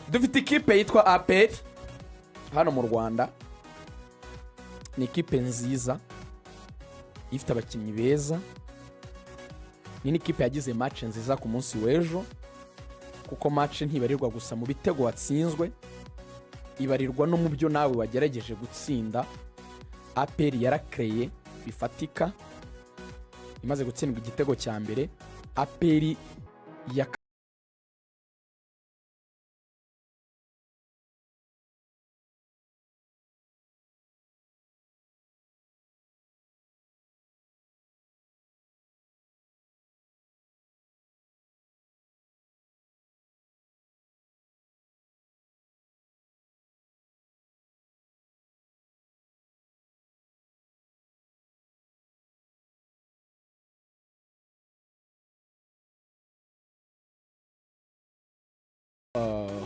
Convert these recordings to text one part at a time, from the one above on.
dufite ikipe yitwa APR hano mu Rwanda. Ni ikipe nziza ifite abakinnyi beza. Ni n'ikipe yagize match nziza ku munsi w'ejo, kuko match ntibarirwa gusa mu bitego watsinzwe, ibarirwa no mu byo nawe wagerageje gutsinda. APR yarakreye bifatika, imaze gutsindwa igitego cya mbere. APR ya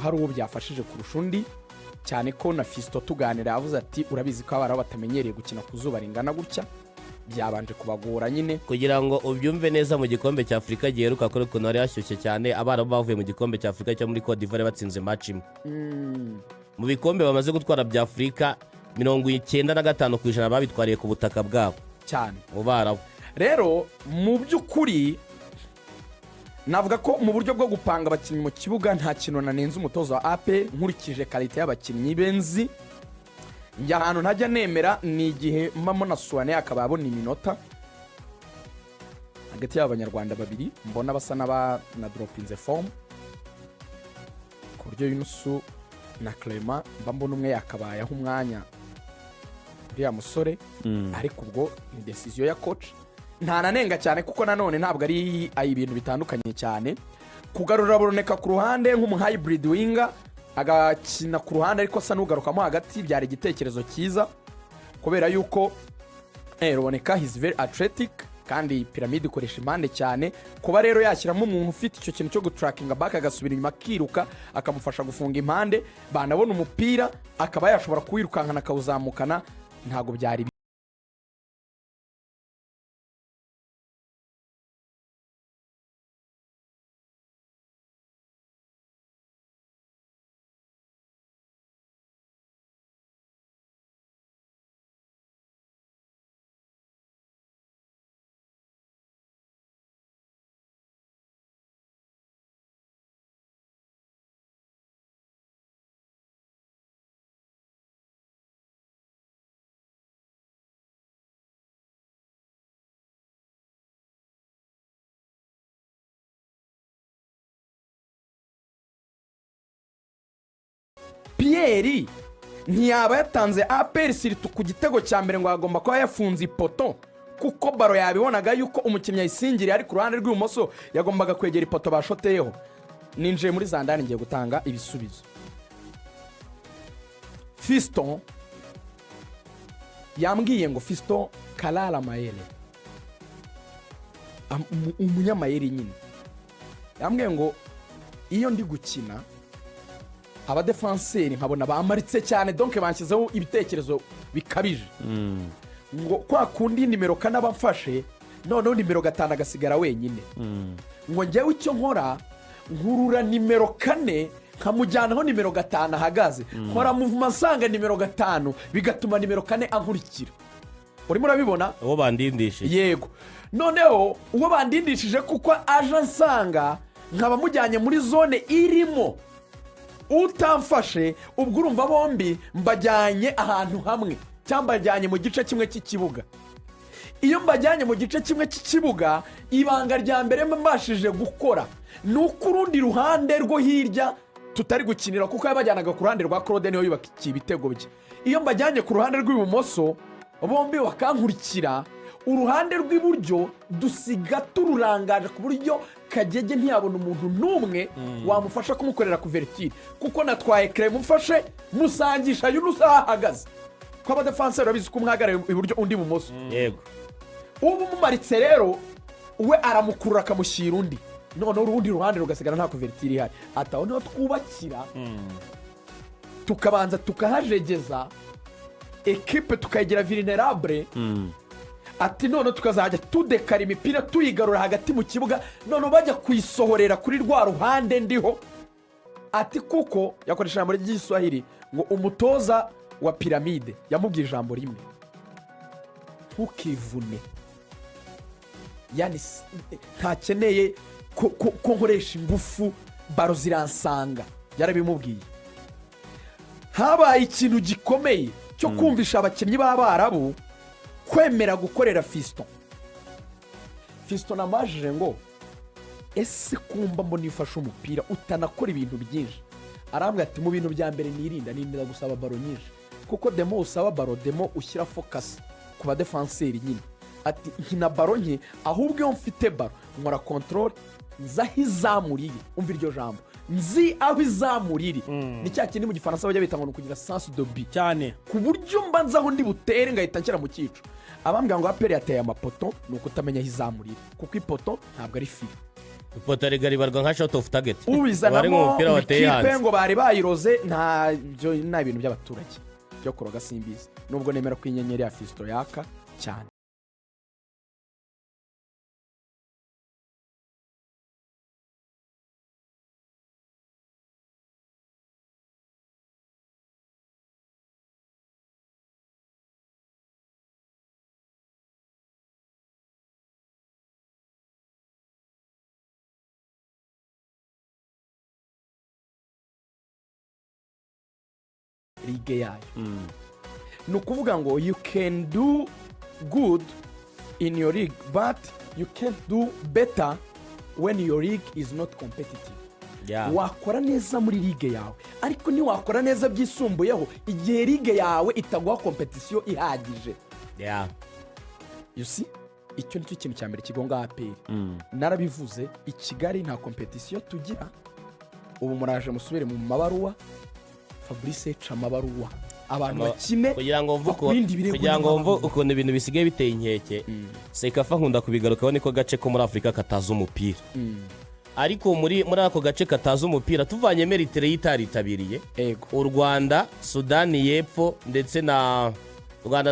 hari uwo byafashije kurusha undi, cyane ko na Fisto tuganira avuze ati urabizi ko abaraho batamenyereye gukina ku zuba ringana gutya, byabanje kubagora nyine kugira ngo ubyumve neza. Mu gikombe cya Afrika giheruka kuri kuno ari hashyushye cyane, abaraho bavuye mu gikombe cya Afrika cyo muri Cote d'Ivoire batsinze match imwe. Mu bikombe bamaze gutwara bya Afrika 95% babitwariye ku butaka bwabo cyane mu baraho. Rero mu by'ukuri navuga ko mu buryo bwo gupanga abakinnyi mu kibuga nta kintu nanenze umutozo wa APR nkurikije kalite y'abakinnyi benzi. Njya ahantu ntajya nemera ni igihe mamo na Suwane akaba abona iminota hagati y'abanyarwanda babiri, mbona basa na dropinze form ku buryo Yunusu na Clement mba mbona umwe yakabaye aho umwanya uriya musore. Ariko ubwo ni decision ya coach, nta nanenga cyane kuko nanone ntabwo ari ibintu bitandukanye cyane. Kugarura Boroneka ku ruhande nk'umu hybrid winger agakina ku ruhande ariko asa n'ugarukamo hagati, byari igitekerezo cyiza kubera yuko Boroneka is very athletic kandi pyramid ikoresha impande cyane. Kuba rero yashyiramo umuntu ufite icyo kintu cyo gutrackinga back agasubira inyuma akiruka akamufasha gufunga impande, banabona umupira akaba yashobora kuwirukankana akawuzamukana, ntago byari Pierre ntiyaba yatanze APR siritu ku gitego cya mbere ngo agomba kuba yafunze ipoto, kuko baro yabibonaga yuko umukinnyi ayisingiriye ari ku ruhande rw'ibumoso yagombaga kwegera ipoto bashoteyeho. Ninjiye muri Zandani ngiye gutanga ibisubizo. Fisto yambwiye ngo Fisto Kalala Mayele umunyamayeri nyine yambwiye ngo iyo ndi gukina aba defenseur nkabona bamaritse cyane, donc banshyizeho ibitekerezo bikabije. Ngo kwa kundi nimero 4 abafashe none nimero 5 agasigara wenyine. Ngo njyewe icyo nkora nkurura nimero 4 nkamujyanaho nimero 5 ahagaze, nkora movement nsanga nimero 5 bigatuma nimero 4 ankurikira. Urimo urabibona uwo bandindishije? Yego. Noneho uwo bandindishije kuko aje nsanga nkaba mujyanye muri zone irimo utamfashe, ubwo urumva bombi mbajyanye ahantu hamwe cyangwa mbajyanye mu gice kimwe cy'ikibuga. Iyo mbajyanye mu gice kimwe cy'ikibuga, ibanga rya mbere mbashije gukora nuko urundi ruhande rwo hirya tutari gukinira, kuko yabajyanaga ku ruhande rwa Claude niyo yubakiye ibitego bye. Iyo mbajyanye ku ruhande rw'ibumoso bombi bakankurikira, uruhande rw'iburyo dusiga tururangaje ku buryo Kagege ntiyabona umuntu n'umwe wamufasha kumukorera kuvertire, kuko natwaye Clement mufashe musangisha Yunusu ahagaze. Kwa ba defenseur babizi ko umwagara iburyo undi bumoso. Yego. Ubu mumaritse rero we aramukurura akamushyira undi, none urundi ruhande rugasigara nta kuvertire ihari. Ataho niho twubakira tukabanza tukahajegeza equipe tukayigira vulnerable. Ati none tukazajya tudekara imipira tuyigarura hagati mu kibuga, none bajya kuyisohorera kuri rwa ruhande ndiho ati kuko yakoresha ijambo ry'igiswahili ngo umutoza wa piramide yamubwiye ijambo rimwe, ntukivune, yani ntakeneye ko nkoresha ingufu, baro ziransanga, yarabimubwiye. Habaye ikintu gikomeye cyo kumvisha abakinnyi b'Abarabu kwemera gukorera Fiston. Fiston namajije ngo ese kumba mbona ifashe umupira utanakora ibintu byinshi, arambwira ati mu bintu bya mbere nirinda gusaba baro nyinshi, kuko demo usaba baro demo ushyira focus ku ba defenseur nyine. Ati nkina baro nke, ahubwo iyo mfite baro nkora control nzaho izamurire. Umva iryo jambo, nzi aho izamurire. Ni cya kintu mu gifaransa bajya bita ngo ni ukugira sens de but cyane, ku buryo mba nzaho ndi butere ngahita nshyira mu cyico. Abambwira ngo aperi yateye amapoto ni ukutamenya aho izamurire, kuko ipoto ntabwo ari fire. ipoto ribarwa nka shot of target, ubizanamo ikipe ngo bari bayiroze, nta ibintu by'abaturage byo kuroga simbizi, nubwo nemera ko inyenyeri ya Fiston yaka cyane. Ligue yayo ni ukuvuga ngo you can do good in your league but you can't do better when your league is not competitive. Wakora neza muri ligue yawe, ariko ntiwakora neza byisumbuyeho igihe ligue yawe itaguha competition ihagije. You see, icyo nicyo kintu cya mbere kigonga aperi. Narabivuze, i Kigali nta competition tugira. Ubu muraje musubire mu mabaruwa, Fabrice Chamabaruwa, abantu bakine kugira ngo mvuge ukuntu ibintu bisigaye biteye inkeke. Sekafa nkunda kubigarukaho, niko gace ko muri Afurika kataza umupira. Ariko muri ako gace kataza umupira tuvanye meritere y'itaritabiriye u Rwanda, Sudani y'Epfo ndetse na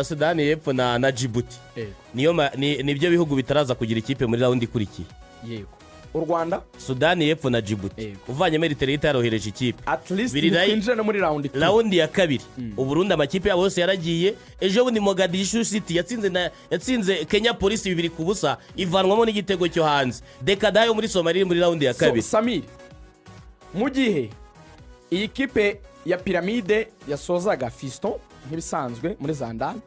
Sudani y'Epfo na Djibouti. Nibyo bihugu bitaraza kugira ikipe muri raundi ikurikiye. Yego, u Rwanda, Sudani y'Epfo na Djibouti. Uvanye meritere y'itarohereje ikipe at least twinjira no muri raundi ya kabiri. U Burundi amakipe yabo yose yaragiye. Ejo bundi Mogadishu City yatsinze Kenya Police 2-0 ivanwamo n'igitego cyo hanze. Dekada yo muri Somalia muri raundi ya kabiri. Samir, mu gihe iyi kipe ya piramide yasozaga Fiston nk'ibisanzwe muri Zandani,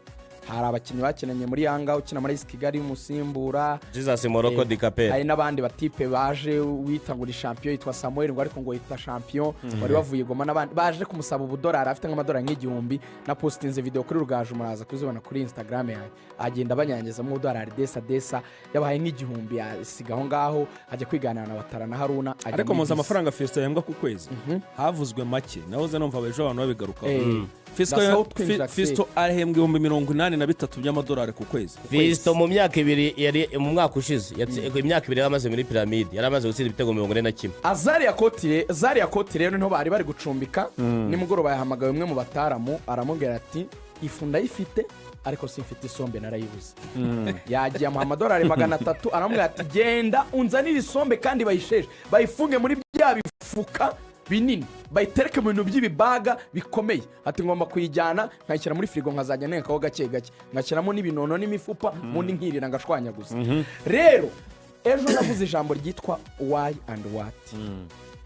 hari abakinnyi bakinanye muri Yanga ukina muri Kigali y'umusimbura Jesus Morocco Dikapera, hari n'abandi batipe baje witangura champion yitwa Samuel ngo ariko ngo yita champion wari wavuye Goma, n'abandi baje kumusaba ubudolari, afite nk'amadolari nk'igihumbi. Na postinze video kuri Rugaju, muraza kuzibona kuri Instagram yanjye, agenda banyangeza mu dolari desa yabahaye nk'igihumbi, yasigaho ngaho ajya kwiganana na Batara na Haruna. Ariko muza amafaranga Fiston yambwa ku kwezi havuzwe make, nahoze numva abejo abantu babigarukaho. Fiston arahembwa 83 by'amadolari ku kwezi. Fiston mu myaka ibiri yari mu mwaka ushize, imyaka ibiri yamaze muri piramide, yaramaze gutsinda ibitego 41. Zaria Kotire niho bari gucumbika. Nimugoroba yahamagaye umwe mu bataramu, aramubwira ati ifunda yifite ariko simfite isombe narayibuze. Yagiye amuha amadolari 300, aramubwira ati genda unzanire isombe kandi bayisheshe, bayifunge muri bya bifuka binini, bayitereke mu bintu by'ibibaga bikomeye. Ati ngomba kuyijyana nkayishyira muri frigo, nkazajya nekaho gake gake, ngashyiramo n'ibinono n'imifupa, mundi nkirira ngashwanyaguza. Rero ejo navuze ijambo ryitwa why and what.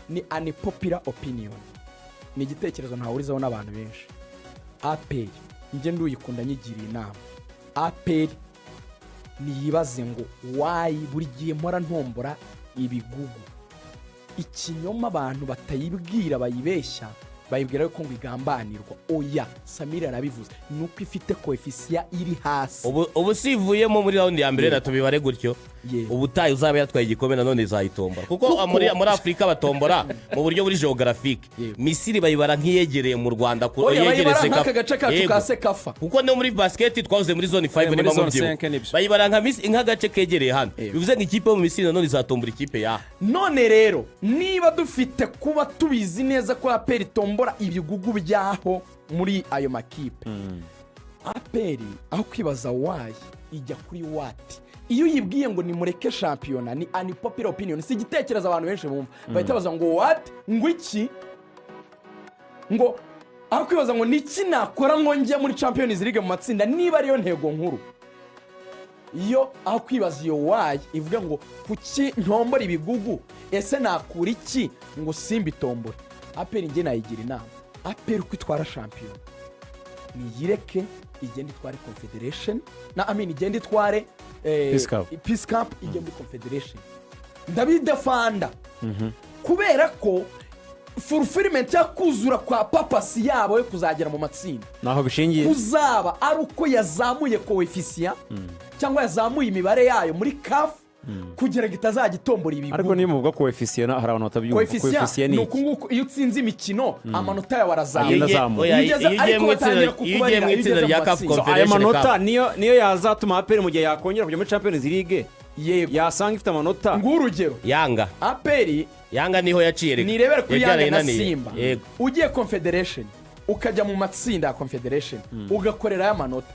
Ni unpopular opinion, ni igitekerezo ntahurizaho n'abantu benshi. Aperi njye nduyikunda nyigiriye inama. Aperi niyibaze ngo why buri gihe mpora ntombora ibigugu. Ikinyoma abantu batayibwira bayibeshya, bayibwira ko ngo igambanirwa. Oya, Samira arabivuze, nuko ifite coefficient iri hasi. Ubu sivuyemo muri raundi ya mbere natubibare gutyo. Ubutayi uzaba yatwaye igikombe nanone izayitombora, kuko muri Afrika batombora mu buryo buri geographique. Misiri bayibara nk'iyegereye mu Rwanda, ko yegereze ka Sekafa, kuko no muri basket twavuze muri zone 5 niba mu byo bayibara nk'agace kegereye hano. Bivuze ngo ikipe yo mu Misiri nanone izatombora ikipe ya none. Rero niba dufite kuba tubizi neza ko aperi tombora ibigugu byaho muri ayo makipe, aperi aho kwibaza why ijya kuri what. Iyo yibwiye ngo nimureke shampiyona, ni unpopular opinion, si igitekerezo abantu benshi bumva. Bahita baza ngo what, ngo iki, ngo aho kwibaza ngo niki nakora ngo njye muri Champions League mu matsinda niba ariyo ntego nkuru, iyo aho kwibaza iyo wayi ivuga ngo kuki ntombora ibigugu, ese nakura iki ngo simbitombore. APR njye nayigira inama, APR uko itwara shampiyona niyireke igenda itware confederation igenda itware Peace Cup igenda confederation, ndabidefanda kubera ko fulfillment ya kuzura kwa papasi yabo yo kuzagera mu matsinda naho bishingiye kuzaba ari uko yazamuye coefficient cyangwa yazamuye imibare yayo muri CAF kugira ngo itazagitombora ibigo. ariko niyo muvuga coefficient hari abantu batabyumva. Coefficient ni uko iyo utsinze imikino amanota yawe arazamuka. iyo ugiye mu itsinda rya CAF Confederation, aya manota niyo yazatuma APR mu gihe yakongera kujya muri Champions League yego yasanga ifite amanota. ng'urugero Yanga APR niho yaciye reka nirebere kuri Yanga na Simba, ugiye Confederation ukajya mu matsinda ya Confederation ugakorera y'amanota,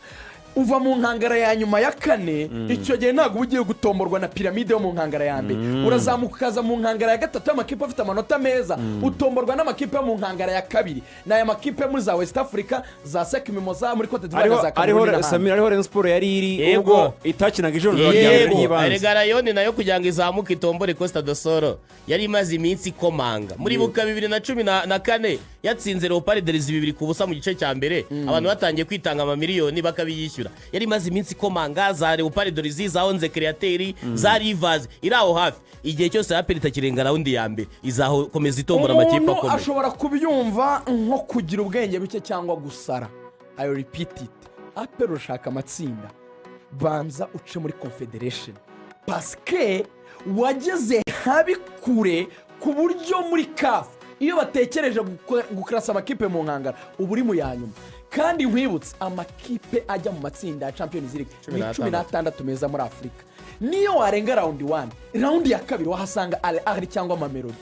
uva mu nkangara ya nyuma ya kane, icyo gihe ntabwo ugiye gutomborwa na piramide yo mu nkangara ya mbere, urazamuka ukaza mu nkangara ya gatatu y'amakipe afite amanota meza, utomborwa n'amakipe yo mu nkangara ya kabiri, n'aya makipe muri za West Africa za Sek Mimoza muri Cote d'Ivoire za Cameroon n'ahandi. Samira ariho Rayon Sport yari iri ubwo itakinaga ijoro ry'ibanze. Erega Rayoni nayo kugira ngo izamuke itombore Costa do Sol yari imaze iminsi ikomanga muri buka 2014 yatsinze Leopard de Rizi 2-0 mu gice cya mbere, abantu batangiye kwitanga amamiliyoni bakabiyishyura. Yari imaze iminsi ikomanga za Leopard de Rizi za Onze Createri za Rivers iraho hafi, igihe cyose APR itakirenga raundi ya mbere izakomeza itombora amakipe akomeye. Umuntu ashobora kubyumva nko kugira ubwenge buke cyangwa gusara. I repeat it, APR ushaka amatsinda banza uce muri Confederation paske wageze habi kure ku buryo muri CAF iyo batekereje gukrasa amakipe mu nkangara ubu uri mu yanyuma. Kandi nkwibutse amakipe ajya mu matsinda ya Champions League ni 16 meza muri Afrika. Niyo warenga round 1 round ya kabiri wahasanga Al Ahly cyangwa Mamelodi.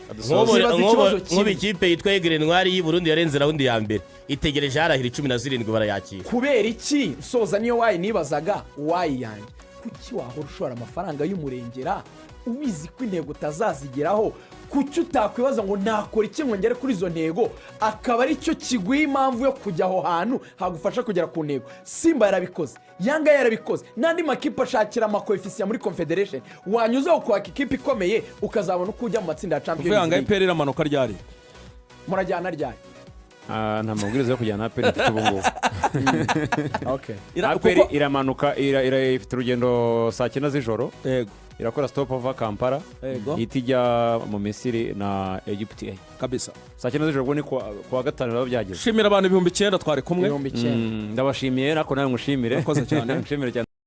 Nk'ubu ikipe yitwa Egre Ntwari y'u Burundi yarenze round ya mbere itegereje harahira 17 barayakira. Kubera iki soza niyo wayi nibazaga wayi yanjye kuki wahora ushora amafaranga y'umurengera ubizi ko intego utazazigeraho, kuki utakwibaza ngo nakora iki ngo ngere kuri izo ntego, akaba ari cyo kiguye impamvu yo kujya aho hantu hagufasha kugera ku ntego. Simba yarabikoze, Yanga yarabikoze, n'andi makipe ashakira amakoefficient muri Confederation, wanyuzeho kwaka ikipe ikomeye ukazabona uko ujya mu matsinda ya Champions League. Yanga APR iramanuka ryari murajyana ryari? Nta mabwiriza yo kujyana APR ifite ubu ngubu. Okay. APR iramanuka ifite urugendo saa 9 z'ijoro. Yego. Irakora stop over Kampala. Itijya mu Misiri na Egypt kabisa. Saa 9 z'ijoro ni kwa gatanu baba byageze. Shimira abantu 9,000 twari kumwe. Ndabashimiye nako nawe ngushimire. Nakoze cyane. Ngushimire cyane.